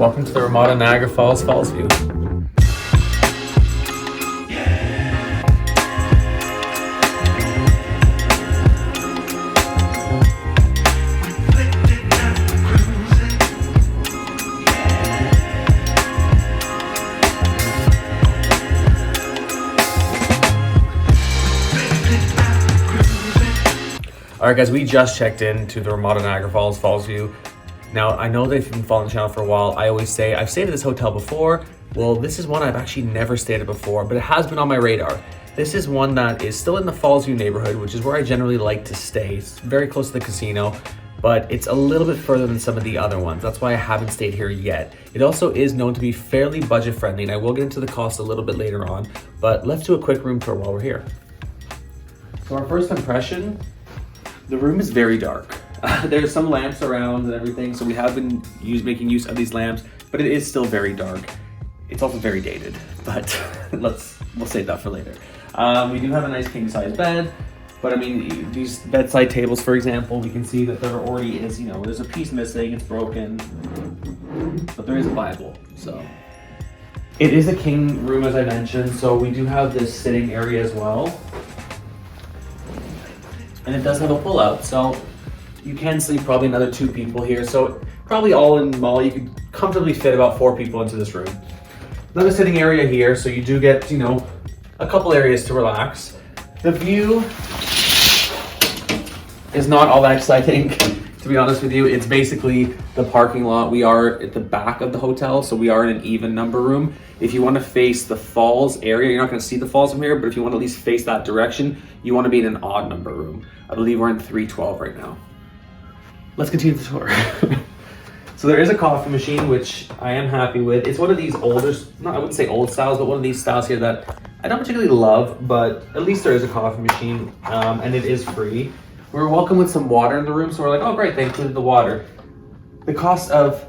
welcome to the Ramada Niagara Falls, Fallsview. All right, guys, we just checked in to the Ramada Niagara Falls, Fallsview. Now, I know that if you've been following the channel for a while, I always say, I've stayed at this hotel before. Well, this is one I've actually never stayed at before, but it has been on my radar. This is one that is still in the Fallsview neighborhood, which is where I generally like to stay. It's very close to the casino, but it's a little bit further than some of the other ones. That's why I haven't stayed here yet. It also is known to be fairly budget friendly, and I will get into the cost a little bit later on, but let's do a quick room tour while we're here. So our first impression, the room is very dark. There's some lamps around and everything, so we have been making use of these lamps, but it is still very dark. It's also very dated, but we'll save that for later. We do have a nice king size bed, but I mean, these bedside tables, for example, we can see that there already is, there's a piece missing, it's broken, but there is a Bible, so. It is a king room, as I mentioned, so we do have this sitting area as well. And it does have a pull-out, so you can sleep probably another 2 people here. So probably all in all, you could comfortably fit about 4 people into this room. Another sitting area here, so you do get, a couple areas to relax. The view is not all that exciting, to be honest with you. It's basically the parking lot. We are at the back of the hotel, so we are in an even number room. If you want to face the falls area, you're not going to see the falls from here, but if you want to at least face that direction, you want to be in an odd number room. I believe we're in 312 right now. Let's continue the tour. So there is a coffee machine, which I am happy with. It's one of these older, I wouldn't say old styles, but one of these styles here that I don't particularly love, but at least there is a coffee machine, and it is free. We were welcome with some water in the room, so we're like, oh great, they included the water. The cost of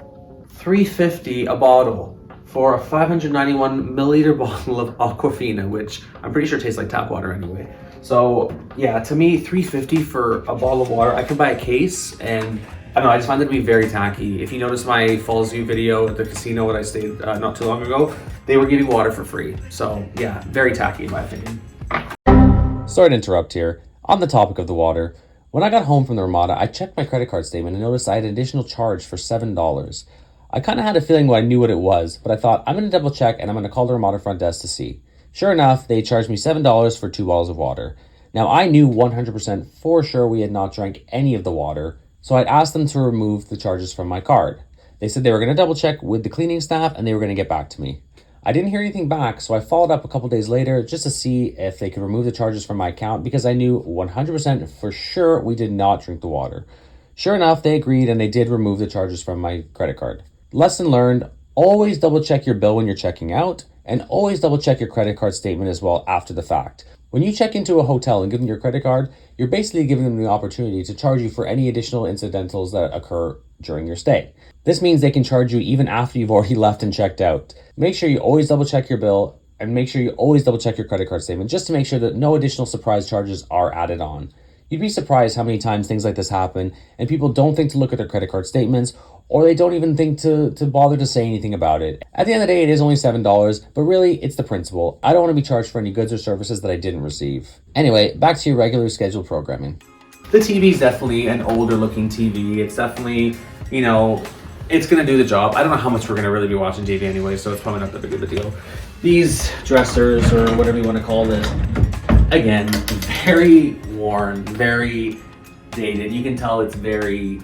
$3.50 a bottle for a 591 milliliter bottle of Aquafina, which I'm pretty sure tastes like tap water anyway. So yeah, to me, $3.50 for a bottle of water. I could buy a case, and I don't know, I just find it to be very tacky. If you notice my Fallsview video at the casino when I stayed not too long ago, they were giving water for free. So yeah, very tacky in my opinion. Sorry to interrupt here. On the topic of the water, when I got home from the Ramada, I checked my credit card statement and noticed I had an additional charge for $7. I kind of had a feeling I knew what it was, but I thought I'm going to double check and I'm going to call the Ramada front desk to see. Sure enough, they charged me $7 for 2 bottles of water. Now I knew 100% for sure we had not drank any of the water, so I'd asked them to remove the charges from my card. They said they were going to double check with the cleaning staff and they were going to get back to me. I didn't hear anything back, so I followed up a couple days later just to see if they could remove the charges from my account because I knew 100% for sure we did not drink the water. Sure enough, they agreed and they did remove the charges from my credit card. Lesson learned, always double check your bill when you're checking out and always double check your credit card statement as well after the fact. When you check into a hotel and give them your credit card, you're basically giving them the opportunity to charge you for any additional incidentals that occur during your stay. This means they can charge you even after you've already left and checked out. Make sure you always double check your bill and make sure you always double check your credit card statement just to make sure that no additional surprise charges are added on. You'd be surprised how many times things like this happen and people don't think to look at their credit card statements or they don't even think to bother to say anything about it. At the end of the day, it is only $7, but really it's the principle. I don't want to be charged for any goods or services that I didn't receive. Anyway, back to your regular scheduled programming. The TV is definitely an older looking TV. It's definitely, it's gonna do the job. I don't know how much we're gonna really be watching TV anyway, so it's probably not that big of a deal. These dressers, or whatever you want to call this, again, very worn, very dated. You can tell it's very,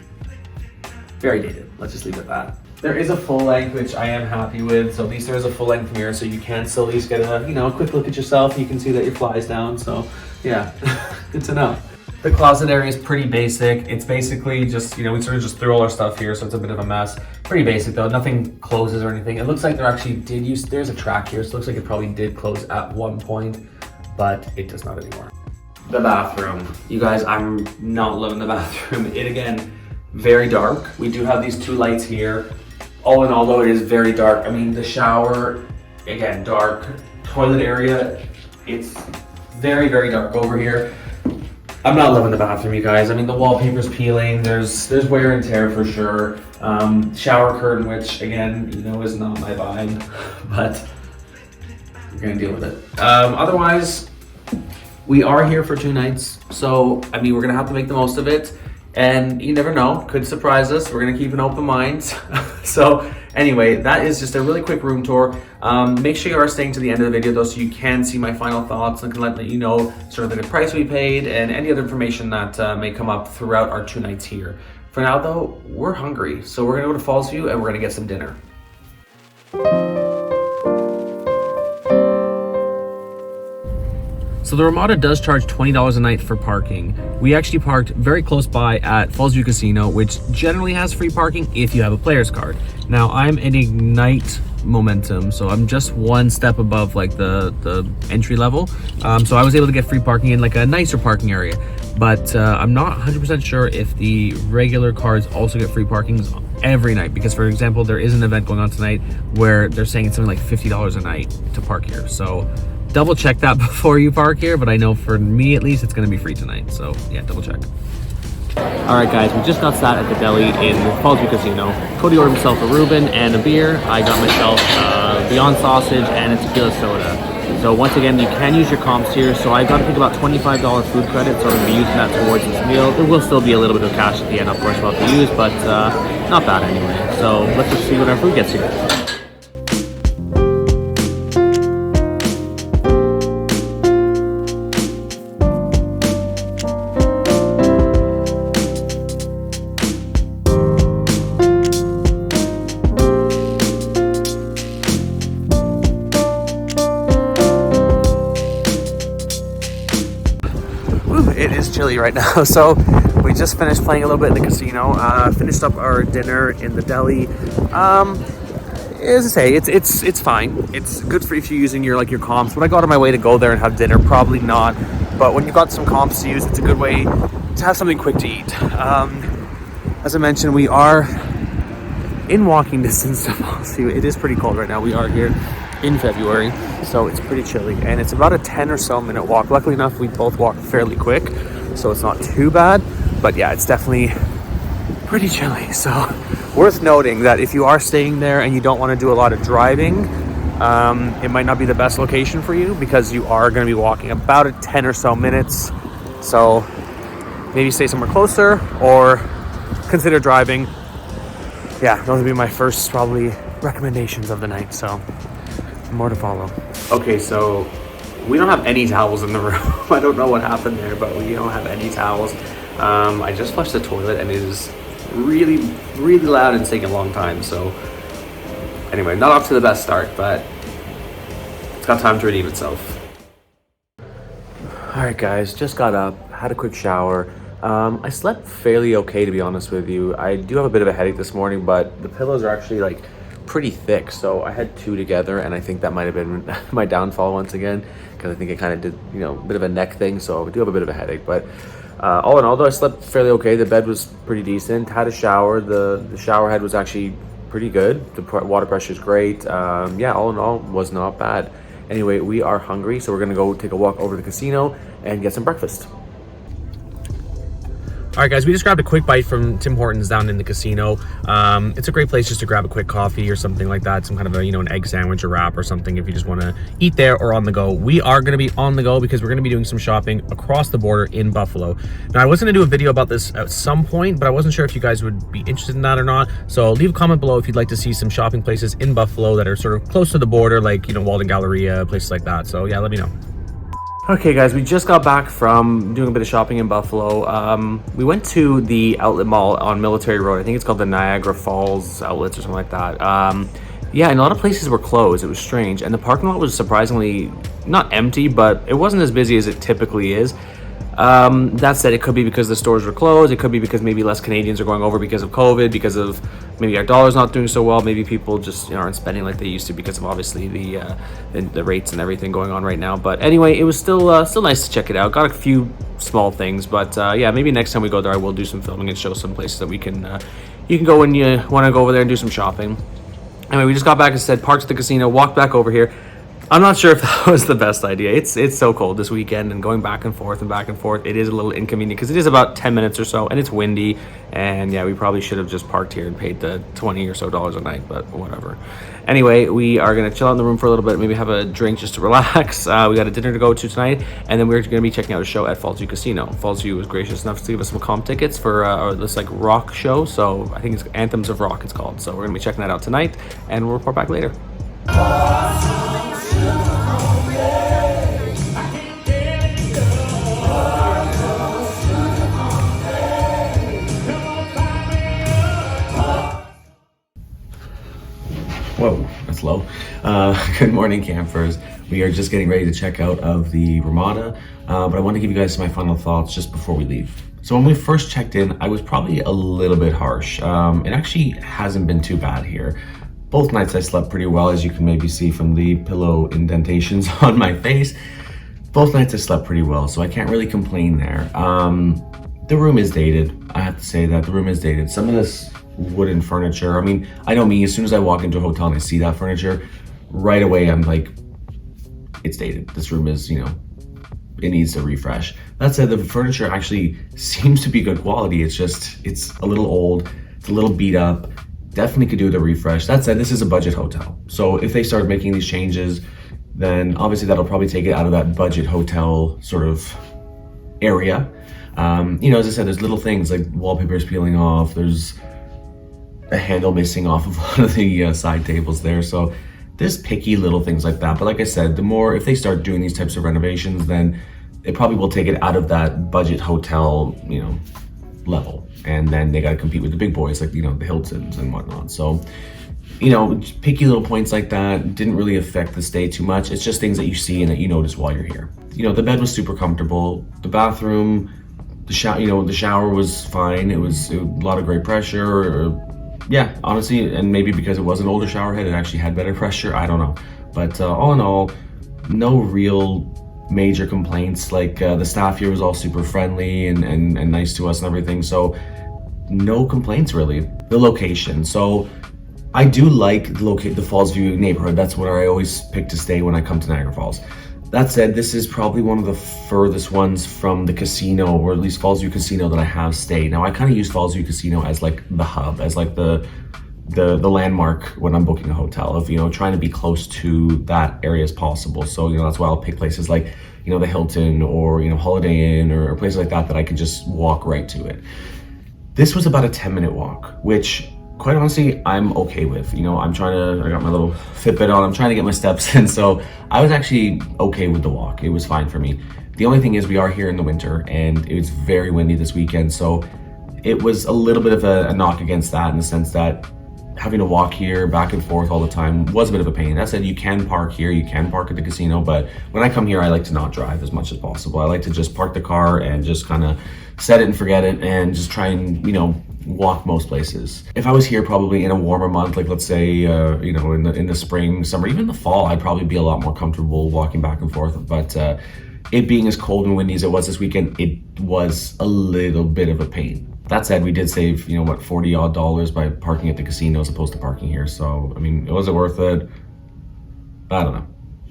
very dated. Let's just leave it at that. There is a full length, which I am happy with. So at least there is a full length mirror, so you can still at least get a quick look at yourself. You can see that your fly's down. So yeah, good to know. The closet area is pretty basic. It's basically just, we sort of just threw all our stuff here, so it's a bit of a mess. Pretty basic though, nothing closes or anything. It looks like there actually there's a track here, so it looks like it probably did close at one point, but it does not anymore. The bathroom. You guys, I'm not loving the bathroom. It again, very dark. We do have these 2 lights here. All in all though, it is very dark. I mean, the shower, again, dark. Toilet area, it's very, very dark over here. I'm not loving the bathroom, you guys. I mean, the wallpaper's peeling. There's wear and tear for sure. Shower curtain, which again, you know, is not my vibe, but we're gonna deal with it. Otherwise, we are here for 2 nights, so I mean, we're gonna have to make the most of it. And you never know, could surprise us. We're gonna keep an open mind. So anyway, that is just a really quick room tour. Make sure you are staying to the end of the video though, so you can see my final thoughts and can let you know sort of the price we paid and any other information that may come up throughout our 2 nights here. For now though, we're hungry. So we're gonna go to Fallsview and we're gonna get some dinner. So the Ramada does charge $20 a night for parking. We actually parked very close by at Fallsview Casino, which generally has free parking if you have a player's card. Now I'm an Ignite Momentum, so I'm just 1 step above like the entry level. So I was able to get free parking in like a nicer parking area. But I'm not 100% sure if the regular cards also get free parking every night, because for example, there is an event going on tonight where they're saying it's something like $50 a night to park here. So double check that before you park here, but I know for me at least it's going to be free tonight, so yeah, double check. All right guys, we just got sat at the deli in Fallsview Casino. Cody ordered himself a Reuben and a beer. I got myself Beyond Sausage and a tequila soda. So once again, you can use your comps here. So I got to think about $25 food credit, so I'm going to be using that towards this meal. There will still be a little bit of cash at the end, of course, we'll have to use, but not bad anyway. So let's just see when our food gets here. It is chilly right now, so we just finished playing a little bit in the casino. Finished up our dinner in the deli. As I say, it's fine. It's good for if you're using your comps. Would I go out of my way to go there and have dinner? Probably not. But when you've got some comps to use, it's a good way to have something quick to eat. As I mentioned, we are in walking distance to Fallsview. It is pretty cold right now. We are here in February, so it's pretty chilly, and it's about a 10 or so minute walk. Luckily enough, we both walk fairly quick, so it's not too bad, but yeah, it's definitely pretty chilly. So worth noting that if you are staying there and you don't want to do a lot of driving, it might not be the best location for you, because you are going to be walking about a 10 or so minutes. So maybe stay somewhere closer or consider driving. Yeah, those would be my first probably recommendations of the night, so more to follow. Okay, so we don't have any towels in the room. I don't know what happened there, but we don't have any towels. I just flushed the toilet and it is really, really loud and taking a long time. So anyway, not off to the best start, but it's got time to redeem itself. All right, guys, just got up, had a quick shower. I slept fairly okay, to be honest with you. I do have a bit of a headache this morning, but the pillows are actually like pretty thick, so I had 2 together, and I think that might have been my downfall once again, because I think I kind of did, you know, a bit of a neck thing, so I do have a bit of a headache. But all in all, though, I slept fairly okay. The bed was pretty decent. Had a shower. The shower head was actually pretty good. The water pressure is great. Yeah, all in all, was not bad. Anyway, we are hungry, so we're gonna go take a walk over to the casino and get some breakfast. All right, guys, we just grabbed a quick bite from Tim Hortons down in the casino. It's a great place just to grab a quick coffee or something like that, some kind of a, you know, an egg sandwich or wrap or something if you just want to eat there or on the go. We are going to be on the go because we're going to be doing some shopping across the border in Buffalo. Now, I was going to do a video about this at some point, but I wasn't sure if you guys would be interested in that or not. So leave a comment below if you'd like to see some shopping places in Buffalo that are sort of close to the border, like, you know, Walden Galleria, places like that. So yeah, let me know. Okay, guys, we just got back from doing a bit of shopping in Buffalo. We went to the outlet mall on Military Road. I think it's called the Niagara Falls outlets or something like that. Yeah, and a lot of places were closed. It was strange. And the parking lot was surprisingly not empty, but it wasn't as busy as it typically is. That said, it could be because the stores were closed. It could be because maybe less Canadians are going over because of COVID, because of maybe our dollar's not doing so well. Maybe people just, you know, aren't spending like they used to because of obviously the rates and everything going on right now. But anyway, it was still nice to check it out. Got a few small things, but yeah, maybe next time we go there, I will do some filming and show some places that we can you can go when you want to go over there and do some shopping. Anyway, we just got back, as I said, parked at the casino, walked back over here. I'm not sure if that was the best idea. It's so cold this weekend, and going back and forth, it is a little inconvenient because it is about 10 minutes or so, and it's windy. And yeah, we probably should have just parked here and paid the $20 or so a night, but whatever. Anyway, we are gonna chill out in the room for a little bit, maybe have a drink just to relax. We got a dinner to go to tonight, and then we're gonna be checking out a show at Fallsview Casino. Fallsview was gracious enough to give us some comp tickets for this like rock show. So I think it's Anthems of Rock it's called. So we're gonna be checking that out tonight, and we'll report back later. Whoa, that's low. Good morning, campers. We are just getting ready to check out of the Ramada, but I want to give you guys my final thoughts just before we leave. So when we first checked in, I was probably a little bit harsh. It actually hasn't been too bad here. Both nights I slept pretty well, as you can maybe see from the pillow indentations on my face. Both nights I slept pretty well, so I can't really complain there. The room is dated. I have to say that the room is dated. Some of this wooden furniture, I mean, I know me, as soon as I walk into a hotel and I see that furniture, right away I'm like, it's dated. This room is, it needs a refresh. That said, the furniture actually seems to be good quality. It's a little old, it's a little beat up, definitely could do with a refresh. That said, this is a budget hotel. So if they start making these changes, then obviously that'll probably take it out of that budget hotel sort of area. As I said, there's little things like wallpapers peeling off, there's a handle missing off of one of the side tables there. So there's picky little things like that. But like I said, if they start doing these types of renovations, then it probably will take it out of that budget hotel, level. And then they got to compete with the big boys like, the Hiltons and whatnot. So, picky little points like that didn't really affect the stay too much. It's just things that you see and that you notice while you're here. The bed was super comfortable. The bathroom, the shower was fine. It was a lot of great pressure. Yeah, honestly, and maybe because it was an older shower head, it actually had better pressure. I don't know. But all in all, no real major complaints. Like the staff here was all super friendly and nice to us and everything. So no complaints really. The location. So I do like the Fallsview neighborhood. That's where I always pick to stay when I come to Niagara Falls. That said, this is probably one of the furthest ones from the casino, or at least Fallsview Casino, that I have stayed. Now, I kind of use Fallsview Casino as like the hub, as like the landmark when I'm booking a hotel, of trying to be close to that area as possible. So that's why I'll pick places like the Hilton or Holiday Inn or places like that I can just walk right to it. This was about a 10-minute walk, which quite honestly, I'm okay with. I got my little Fitbit on, I'm trying to get my steps in, so I was actually okay with the walk. It was fine for me. The only thing is we are here in the winter, and it was very windy this weekend, so it was a little bit of a knock against that, in the sense that having to walk here back and forth all the time was a bit of a pain. That said, you can park here, you can park at the casino, but when I come here, I like to not drive as much as possible. I like to just park the car and just kind of set it and forget it, and just try and, walk most places. If I was here probably in a warmer month, like let's say, in the spring, summer, even the fall, I'd probably be a lot more comfortable walking back and forth. But it being as cold and windy as it was this weekend, it was a little bit of a pain. That said, we did save, $40 odd by parking at the casino as opposed to parking here. So, was it worth it? I don't know.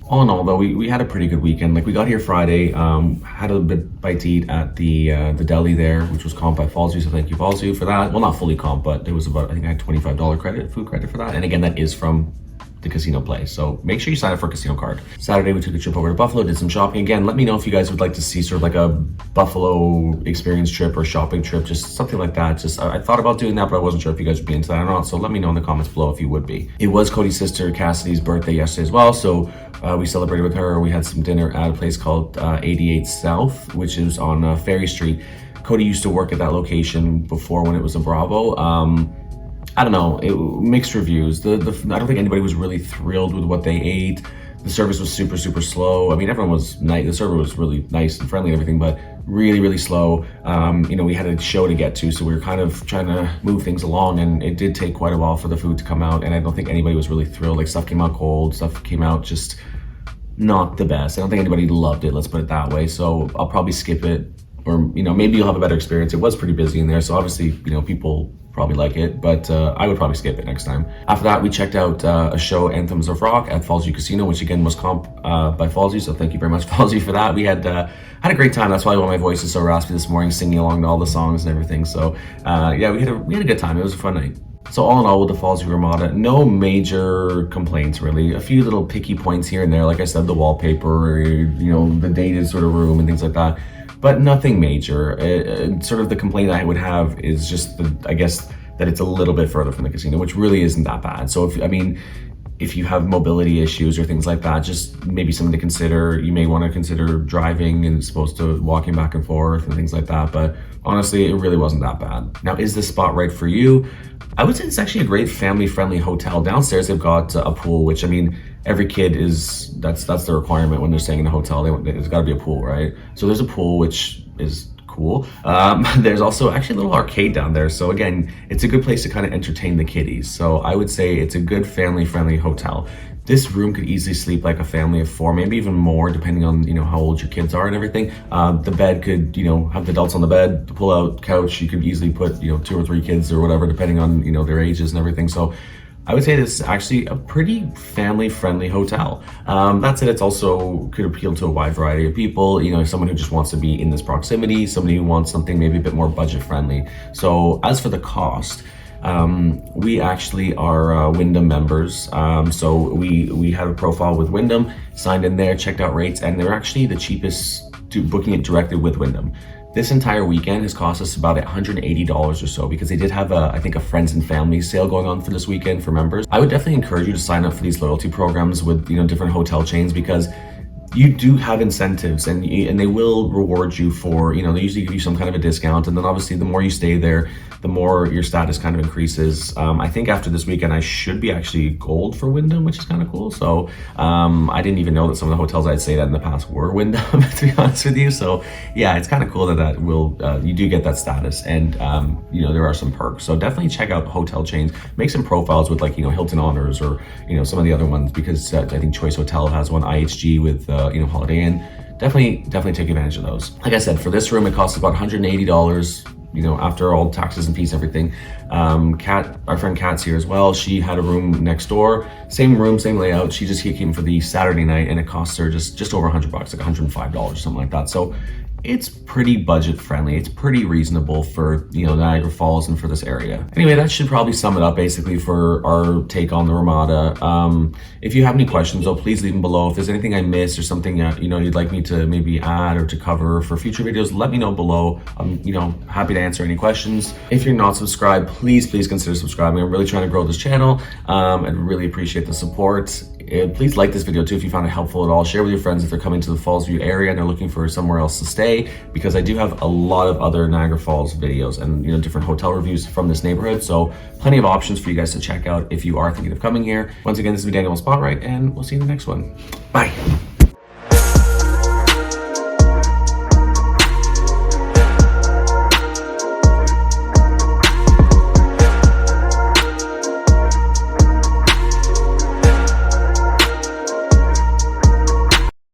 All in all, though, we had a pretty good weekend. Like, we got here Friday, had a bite to eat at the deli there, which was comped by Fallsview, so thank you, Fallsview, for that. Well, not fully comp, but there was about, I think I had $25 food credit for that. And again, that is from the casino play. So make sure you sign up for a casino card. Saturday, we took a trip over to Buffalo, did some shopping. Again, let me know if you guys would like to see sort of like a Buffalo experience trip or shopping trip, just something like that. I thought about doing that, but I wasn't sure if you guys would be into that or not. So let me know in the comments below if you would be. It was Cody's sister Cassidy's birthday yesterday as well. So we celebrated with her. We had some dinner at a place called 88 South, which is on Ferry Street. Cody used to work at that location before when it was a Bravo. I don't know, mixed reviews. I don't think anybody was really thrilled with what they ate. The service was super, super slow. Everyone was nice. The server was really nice and friendly and everything, but really, really slow. We had a show to get to, so we were kind of trying to move things along, and it did take quite a while for the food to come out, and I don't think anybody was really thrilled. Like, stuff came out cold, stuff came out just not the best. I don't think anybody loved it, let's put it that way. So I'll probably skip it, or maybe you'll have a better experience. It was pretty busy in there, so obviously, people probably like it, but I would probably skip it next time. After that, we checked out a show, Anthems of Rock, at Fallsview Casino, which again was comped by Fallsview, so thank you very much, Fallsview, for that. We had a great time. That's why my voice is so raspy this morning, singing along to all the songs and everything. So yeah, we had a good time. It was a fun night. So all in all, with the Fallsview Ramada, no major complaints really. A few little picky points here and there, like I said, the wallpaper, you know, the dated sort of room and things like that, but nothing major. Sort of the complaint I would have is just I guess that it's a little bit further from the casino, which really isn't that bad. So if you have mobility issues or things like that, just maybe something to consider. You may want to consider driving as opposed to walking back and forth and things like that. But honestly, it really wasn't that bad. Now, is this spot right for you? I would say it's actually a great family-friendly hotel. Downstairs, they've got a pool, which, I mean, every kid that's the requirement when they're staying in a hotel. There's got to be a pool, right? So there's a pool, which is cool. There's also actually a little arcade down there. So again, it's a good place to kind of entertain the kiddies. So I would say it's a good family-friendly hotel. This room could easily sleep like a family of 4, maybe even more, depending on, you know, how old your kids are and everything. The bed could, you know, have the adults on the bed, the pull-out couch. You could easily put, you know, 2 or 3 kids or whatever, depending on, you know, their ages and everything. So I would say this is actually a pretty family-friendly hotel. That said, it's also could appeal to a wide variety of people. You know, someone who just wants to be in this proximity, somebody who wants something maybe a bit more budget-friendly. So as for the cost, we actually are Wyndham members. So we have a profile with Wyndham, signed in there, checked out rates, and they're actually the cheapest to booking it directly with Wyndham. This entire weekend has cost us about $180 or so, because they did have I think a friends and family sale going on for this weekend for members. I would definitely encourage you to sign up for these loyalty programs with, you know, different hotel chains, because you do have incentives and they will reward you for, you know, they usually give you some kind of a discount, and then obviously the more you stay there, the more your status kind of increases. I think after this weekend, I should be actually gold for Wyndham, which is kind of cool. So I didn't even know that some of the hotels I'd stayed at in the past were Wyndham, to be honest with you. So yeah, it's kind of cool that will you do get that status, and you know, there are some perks. So definitely check out hotel chains, make some profiles with, like, you know, Hilton Honors or, you know, some of the other ones, because I think Choice Hotel has one, IHG with you know, Holiday Inn. Definitely take advantage of those. Like I said, for this room, it costs about $180. You know, after all taxes and fees, everything. Our friend Kat's here as well. She had a room next door, same room, same layout. She came for the Saturday night, and it cost her just over $100, like $105, something like that. So it's pretty budget friendly. It's pretty reasonable for, you know, Niagara Falls and for this area. Anyway, that should probably sum it up basically for our take on the Ramada. If you have any questions, though, please leave them below. If there's anything I missed or something you know, you'd like me to maybe add or to cover for future videos, let me know below. I'm, you know, happy to answer any questions. If you're not subscribed, please consider subscribing. I'm really trying to grow this channel. I'd really appreciate the support. Please like this video too if you found it helpful at all. Share with your friends if they're coming to the Fallsview area and they're looking for somewhere else to stay, because I do have a lot of other Niagara Falls videos and, you know, different hotel reviews from this neighborhood. So plenty of options for you guys to check out if you are thinking of coming here. Once again, this is Daniel Spotlight, and we'll see you in the next one. Bye.